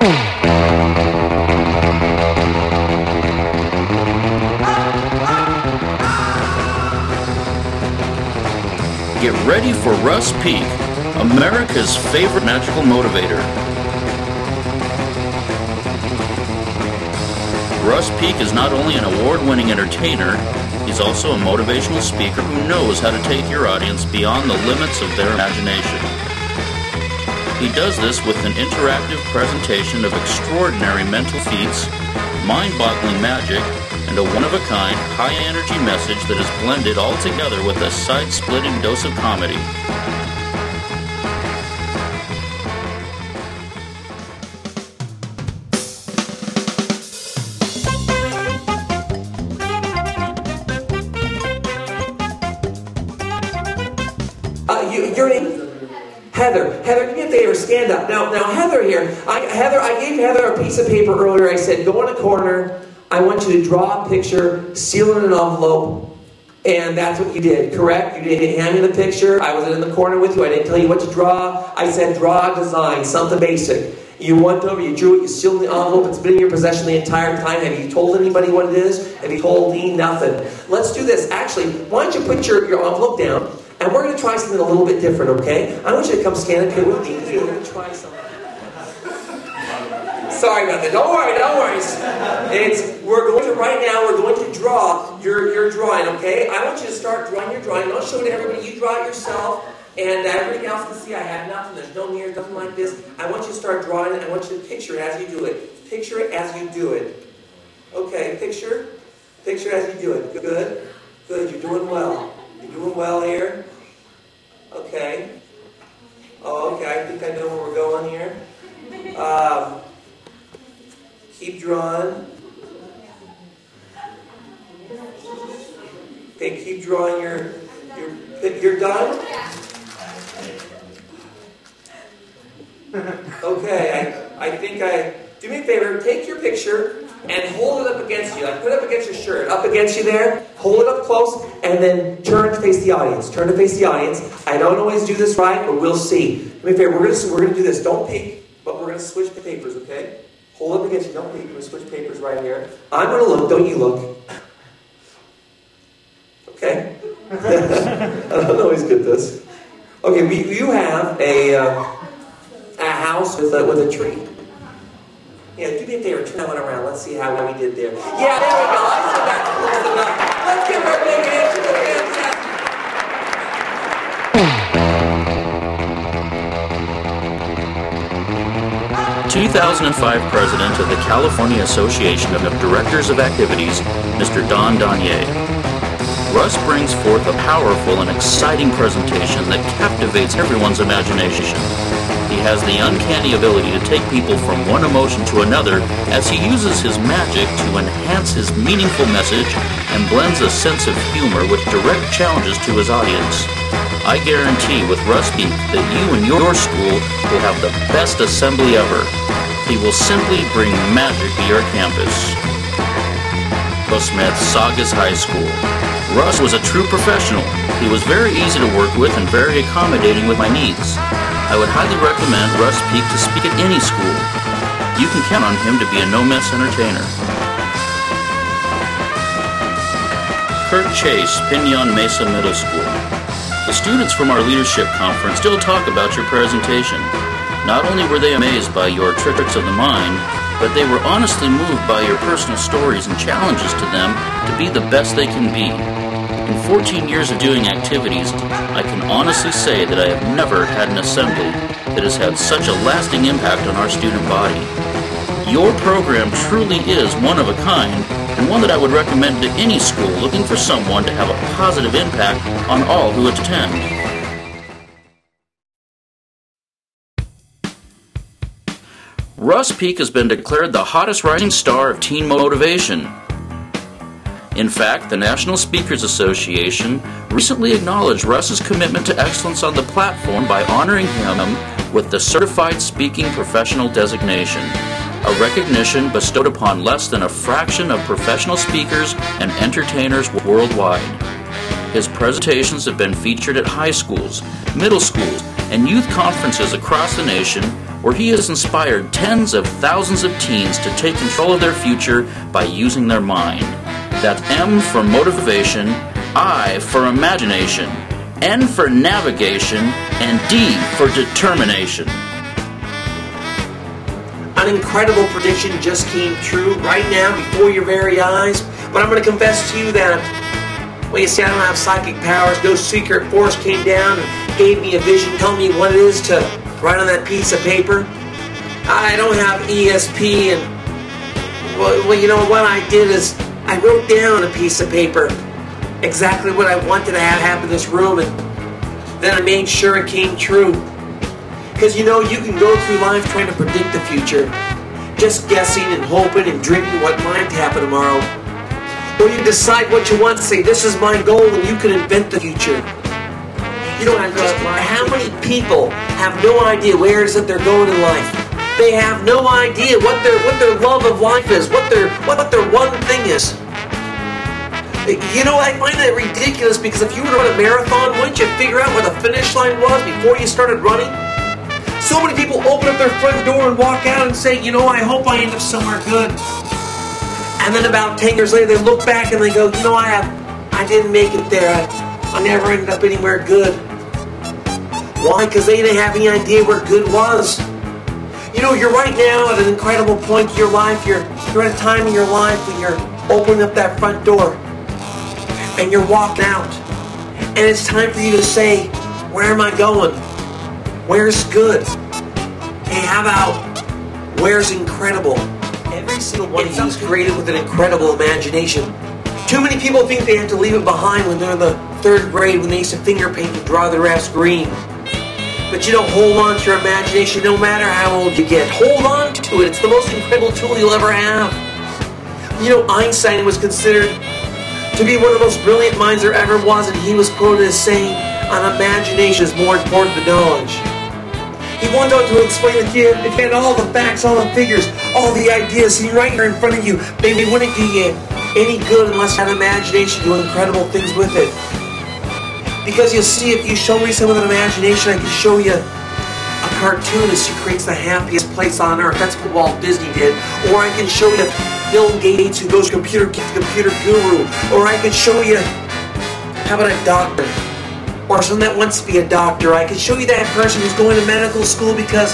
Get ready for Russ Peak, America's favorite magical motivator. Russ Peak is not only an award-winning entertainer, he's also a motivational speaker who knows how to take your audience beyond the limits of their imagination. He does this with an interactive presentation of extraordinary mental feats, mind-boggling magic, and a one-of-a-kind, high-energy message that is blended all together with a side-splitting dose of comedy. Your name? Heather. Heather, give me a favor, stand up. Now Heather here. I gave Heather a piece of paper earlier. I said, go in a corner. I want you to draw a picture, seal it in an envelope, and that's what you did, correct? You didn't hand me the picture. I was in the corner with you. I didn't tell you what to draw. I said, draw a design, something basic. You went over, you drew it, you sealed the envelope. It's been in your possession the entire time. Have you told anybody what it is? Have you told me? Nothing. Let's do this. Actually, why don't you put your envelope down, and we're going to try something a little bit different, okay? I want you to come stand up here with me. We're going to try something. Sorry about that. Don't worry. We're going to draw your drawing, okay? I want you to start drawing your drawing. Don't show it to everybody. You draw it yourself, and everybody else can see I have nothing. There's no mirror, nothing like this. I want you to start drawing it. I want you to picture it as you do it. Picture it as you do it. Okay, picture as you do it. Good. You're doing well. You're doing well here. Okay. Oh, okay. I think I know where we're going here. Keep drawing. Okay, keep drawing you're done? Okay, I think do me a favor, take your picture and hold it up against you. Like, put it up against your shirt, up against you there. Hold it up close, and then turn to face the audience. Turn to face the audience. I don't always do this right, but we'll see. Do me a favor, we're gonna do this. Don't peek, but we're gonna switch the papers, okay? Hold up against you. Don't peek. We're gonna switch papers right here. I'm gonna look. Don't you look? Okay. I don't always get this. Okay, you have a house with a tree. Yeah, do me a favor, turn that one around. Let's see how we did there. Yeah, there we go. I said that's close enough. Let's give her a big hand. She's fantastic. 2005 President of the California Association of Directors of Activities, Mr. Don Donier. Russ brings forth a powerful and exciting presentation that captivates everyone's imagination. He has the uncanny ability to take people from one emotion to another as he uses his magic to enhance his meaningful message and blends a sense of humor with direct challenges to his audience. I guarantee with Russ Peak that you and your school will have the best assembly ever. He will simply bring magic to your campus. Smith, Saugus High School. Russ was a true professional. He was very easy to work with and very accommodating with my needs. I would highly recommend Russ Peak to speak at any school. You can count on him to be a no-mess entertainer. Kurt Chase, Pinon Mesa Middle School. The students from our leadership conference still talk about your presentation. Not only were they amazed by your tricks of the mind, but they were honestly moved by your personal stories and challenges to them to be the best they can be. In 14 years of doing activities, I can honestly say that I have never had an assembly that has had such a lasting impact on our student body. Your program truly is one of a kind, and one that I would recommend to any school looking for someone to have a positive impact on all who attend. Russ Peak has been declared the hottest rising star of teen motivation. In fact, the National Speakers Association recently acknowledged Russ's commitment to excellence on the platform by honoring him with the Certified Speaking Professional designation, a recognition bestowed upon less than a fraction of professional speakers and entertainers worldwide. His presentations have been featured at high schools, middle schools, and youth conferences across the nation, where he has inspired tens of thousands of teens to take control of their future by using their mind. That's M for motivation, I for imagination, N for navigation, and D for determination. An incredible prediction just came true right now before your very eyes. But I'm going to confess to you that, well, you see, I don't have psychic powers. No secret force came down and gave me a vision, telling me what it is to write on that piece of paper. I don't have ESP, and well, you know what I did is I wrote down a piece of paper exactly what I wanted to have happen in this room, and then I made sure it came true. Because you know, you can go through life trying to predict the future, just guessing and hoping and dreaming what might happen tomorrow. Or you decide what you want to say, this is my goal, and you can invent the future. You know, how many people have no idea where it is that they're going in life? They have no idea what their love of life is, what their one thing is. You know, I find that ridiculous, because if you were to run a marathon, wouldn't you figure out where the finish line was before you started running? So many people open up their front door and walk out and say, you know, I hope I end up somewhere good. And then about 10 years later, they look back and they go, you know, I didn't make it there. I never ended up anywhere good. Why? Because they didn't have any idea where good was. You know, you're right now at an incredible point in your life. You're at a time in your life when you're opening up that front door and you're walking out. And it's time for you to say, where am I going? Where's good? Hey, how about where's incredible? Every single one of you is created with an incredible imagination. Too many people think they have to leave it behind when they're in the 3rd grade, when they used to finger paint and draw their ass green. But you know, hold on to your imagination no matter how old you get. Hold on to it. It's the most incredible tool you'll ever have. You know, Einstein was considered to be one of the most brilliant minds there ever was, and he was quoted as saying, an imagination is more important than knowledge. He wanted to explain that you had all the facts, all the figures, all the ideas sitting right here in front of you. Maybe it wouldn't do you any good unless you had imagination to do incredible things with it. Because you see, if you show me some of that imagination, I can show you a cartoonist who creates the happiest place on earth. That's what Walt Disney did. Or I can show you Bill Gates, who goes computer guru. Or I can show you, how about a doctor? Or someone that wants to be a doctor. I can show you that person who's going to medical school because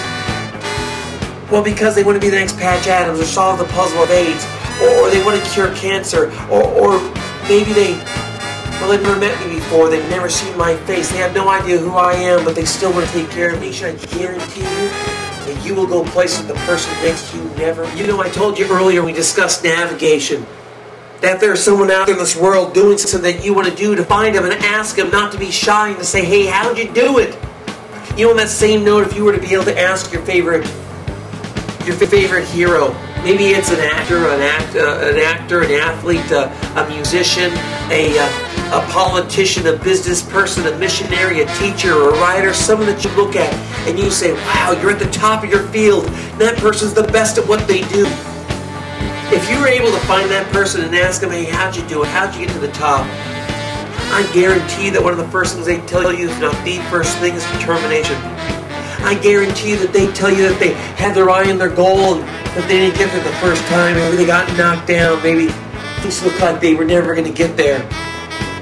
they want to be the next Patch Adams or solve the puzzle of AIDS, or they want to cure cancer, or maybe they've never met me before, they've never seen my face, they have no idea who I am, but they still want to take care of me. Should I guarantee you that you will go places the person next to you never? You know, I told you earlier we discussed navigation. That there's someone out there in this world doing something that you want to do, to find them and ask them, not to be shy, and to say, hey, how'd you do it? You know, on that same note, if you were to be able to ask your favorite hero, maybe it's an actor, an athlete, a musician, a politician, a business person, a missionary, a teacher, or a writer, someone that you look at and you say, wow, you're at the top of your field. That person's the best at what they do. If you were able to find that person and ask them, hey, how'd you do it? How'd you get to the top? I guarantee that one of the first things they tell you, if not the first thing, is determination. I guarantee that they tell you that they had their eye on their goal and that they didn't get there the first time. Maybe they got knocked down. Maybe things looked like they were never going to get there.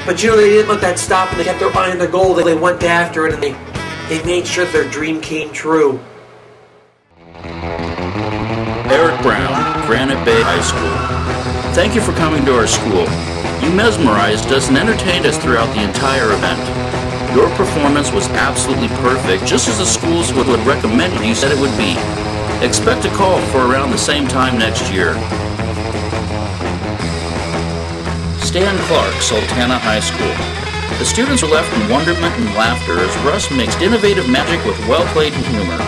But you know, they didn't let that stop, and they kept their eye on their goal. They went after it, and they made sure their dream came true. Eric Brown, Granite Bay High School. Thank you for coming to our school. You mesmerized us and entertained us throughout the entire event. Your performance was absolutely perfect, just as the schools would recommend you said it would be. Expect a call for around the same time next year. Stan Clark, Sultana High School. The students were left in wonderment and laughter as Russ mixed innovative magic with well-played humor.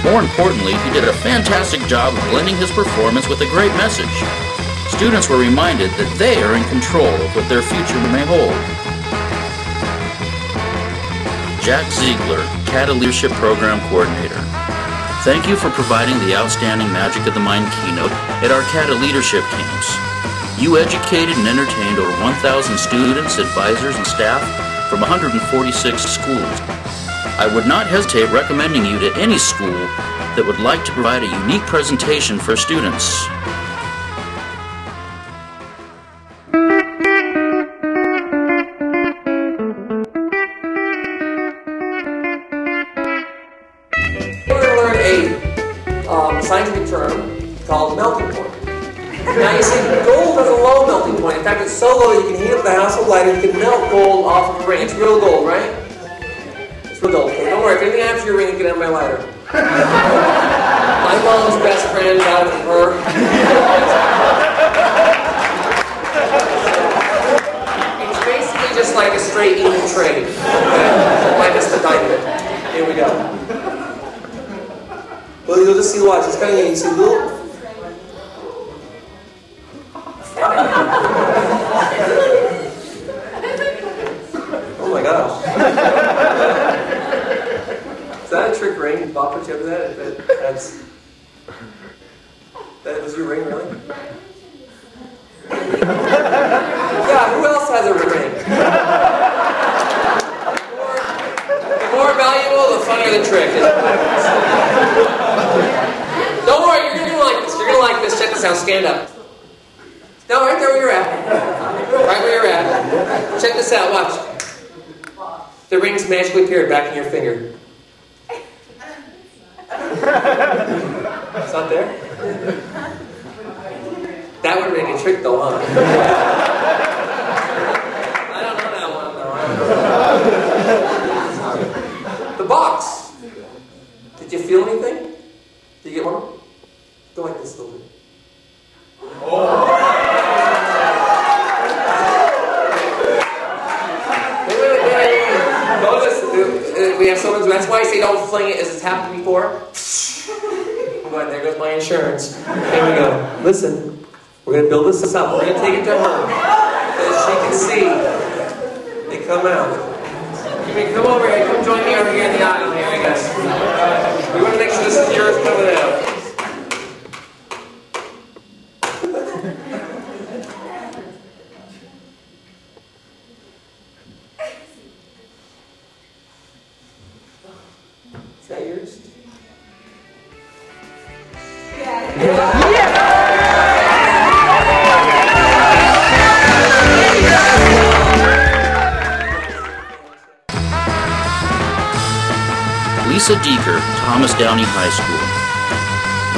More importantly, he did a fantastic job of blending his performance with a great message. Students were reminded that they are in control of what their future may hold. Jack Ziegler, CATA Leadership Program Coordinator. Thank you for providing the outstanding Magic of the Mind keynote at our CATA Leadership Camps. You educated and entertained over 1,000 students, advisors, and staff from 146 schools. I would not hesitate recommending you to any school that would like to provide a unique presentation for students. We're going to learn a scientific term called melting point. Now you see, gold has a low melting point. In fact, it's so low that you can heat up the house with lighter. You can melt gold off of a ring. It's real gold, right? It's real gold. Okay, don't worry. If anything happens to your ring, you can have my lighter. My mom's best friend got it from her. It's basically just like a straight even trade. Okay? Minus the diamond. Here we go. Well, you'll just see, watch. It's kind of neat. You see little. Oh my gosh. Is that a trick ring? Bob put you up to that? That was your ring, really? Yeah, who else has a ring? The more valuable, the funnier the trick. Don't worry, you're going to like this. You're going to like this. Check this out. Stand up. No, right there where you're at. Right where you're at. Check this out. Watch. The ring's magically appeared back in your finger. It's not there? That would make a trick though, huh? I don't know that one though. The box. Did you feel anything? Did you get one? Go like this a little bit. We have someone's. That's why I say don't fling it, as it's happened before. But there goes my insurance. Here we go. Listen, we're going to build this up. We're going to take it to her, as she can see. They come out. Come over here. Come join me over here in the aisle. Here, I guess. We want to make sure this is yours coming out. Is that yours? Lisa Deeker, Thomas Downey High School.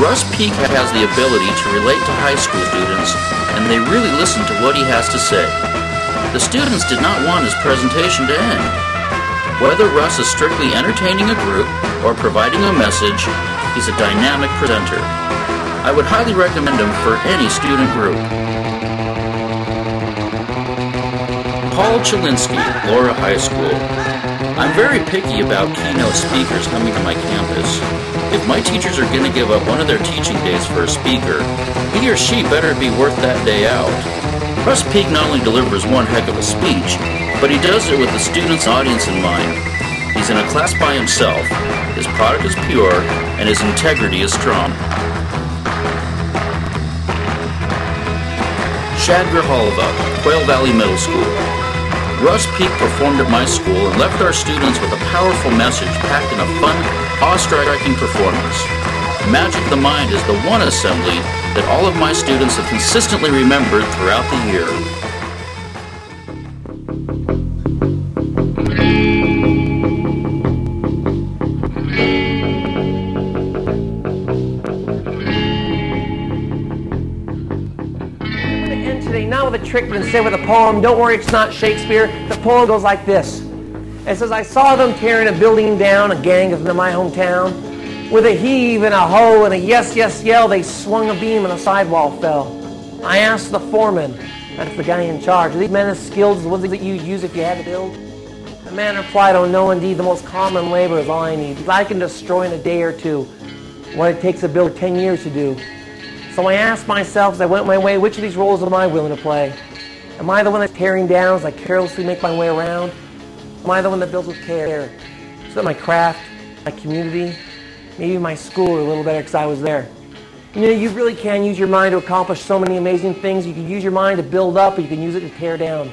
Russ Peak has the ability to relate to high school students, and they really listen to what he has to say. The students did not want his presentation to end. Whether Russ is strictly entertaining a group or providing a message, he's a dynamic presenter. I would highly recommend him for any student group. Paul Chilinsky, Laura High School. I'm very picky about keynote speakers coming to my campus. If my teachers are going to give up one of their teaching days for a speaker, he or she better be worth that day out. Russ Peak not only delivers one heck of a speech, but he does it with the student's audience in mind. He's in a class by himself, his product is pure, and his integrity is strong. Shadgar Halva, Quail Valley Middle School. Russ Peak performed at my school and left our students with a powerful message packed in a fun, awe-striking performance. Magic the Mind is the one assembly that all of my students have consistently remembered throughout the year. Not with a trick, but instead with a poem. Don't worry, it's not Shakespeare. The poem goes like this. It says, I saw them tearing a building down, a gang of them in my hometown. With a heave and a ho and a yes, yes yell, they swung a beam and a sidewall fell. I asked the foreman, that's the guy in charge, are these men as skilled as the ones that you'd use if you had to build? The man replied, oh no, indeed, the most common labor is all I need. I can destroy in a day or two what it takes to build 10 years to do. So I asked myself as I went my way, which of these roles am I willing to play? Am I the one that's tearing down as I carelessly make my way around? Am I the one that builds with care? So that my craft, my community, maybe my school are a little better because I was there. You know, you really can use your mind to accomplish so many amazing things. You can use your mind to build up, or you can use it to tear down.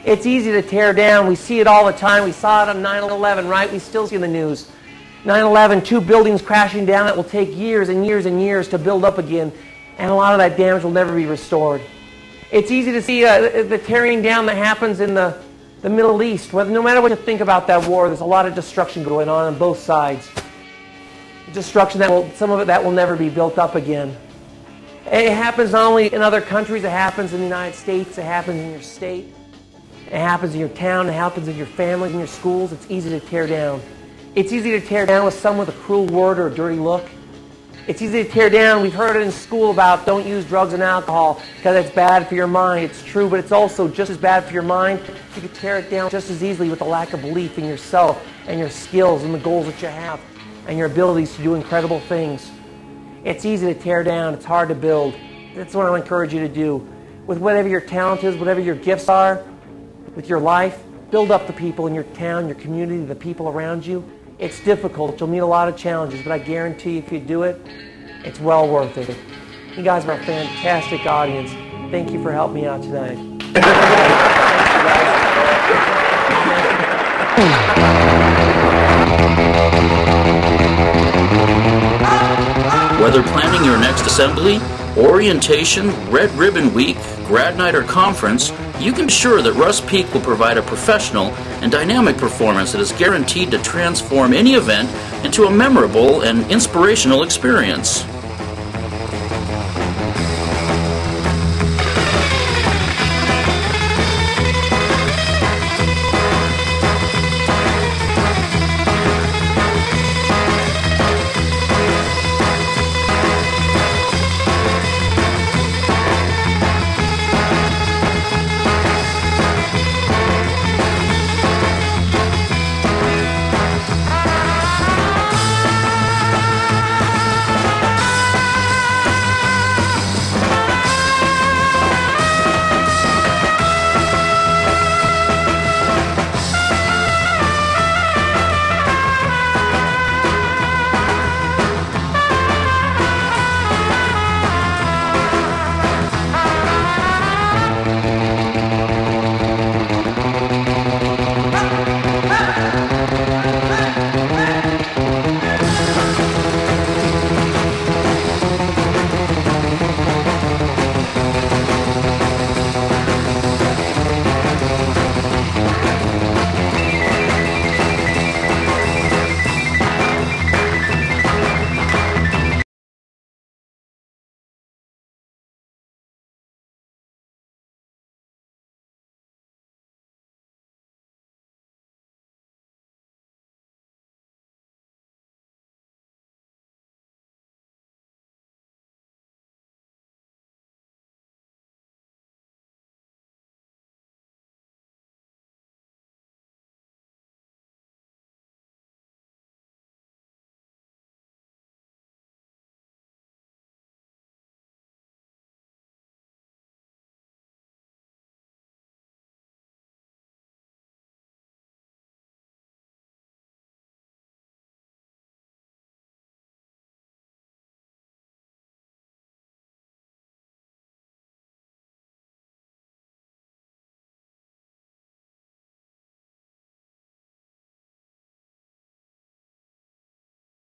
It's easy to tear down. We see it all the time. We saw it on 9/11, right? We still see in the news. 9/11, 2 buildings crashing down that will take years and years and years to build up again, and a lot of that damage will never be restored. It's easy to see the tearing down that happens in the Middle East. No matter what you think about that war, there's a lot of destruction going on both sides. Destruction some of it that will never be built up again. It happens not only in other countries, it happens in the United States, it happens in your state, it happens in your town, it happens in your family, in your schools. It's easy to tear down. It's easy to tear down with someone with a cruel word or a dirty look. It's easy to tear down. We've heard it in school about don't use drugs and alcohol because it's bad for your mind. It's true, but it's also just as bad for your mind. You can tear it down just as easily with a lack of belief in yourself and your skills and the goals that you have and your abilities to do incredible things. It's easy to tear down. It's hard to build. That's what I encourage you to do. With whatever your talent is, whatever your gifts are, with your life, build up the people in your town, your community, the people around you. It's difficult. You'll meet a lot of challenges, but I guarantee if you do it, it's well worth it. You guys are a fantastic audience. Thank you for helping me out tonight. Whether planning your next assembly, orientation, Red Ribbon Week, grad night, or conference, you can be sure that Russ Peak will provide a professional and dynamic performance that is guaranteed to transform any event into a memorable and inspirational experience.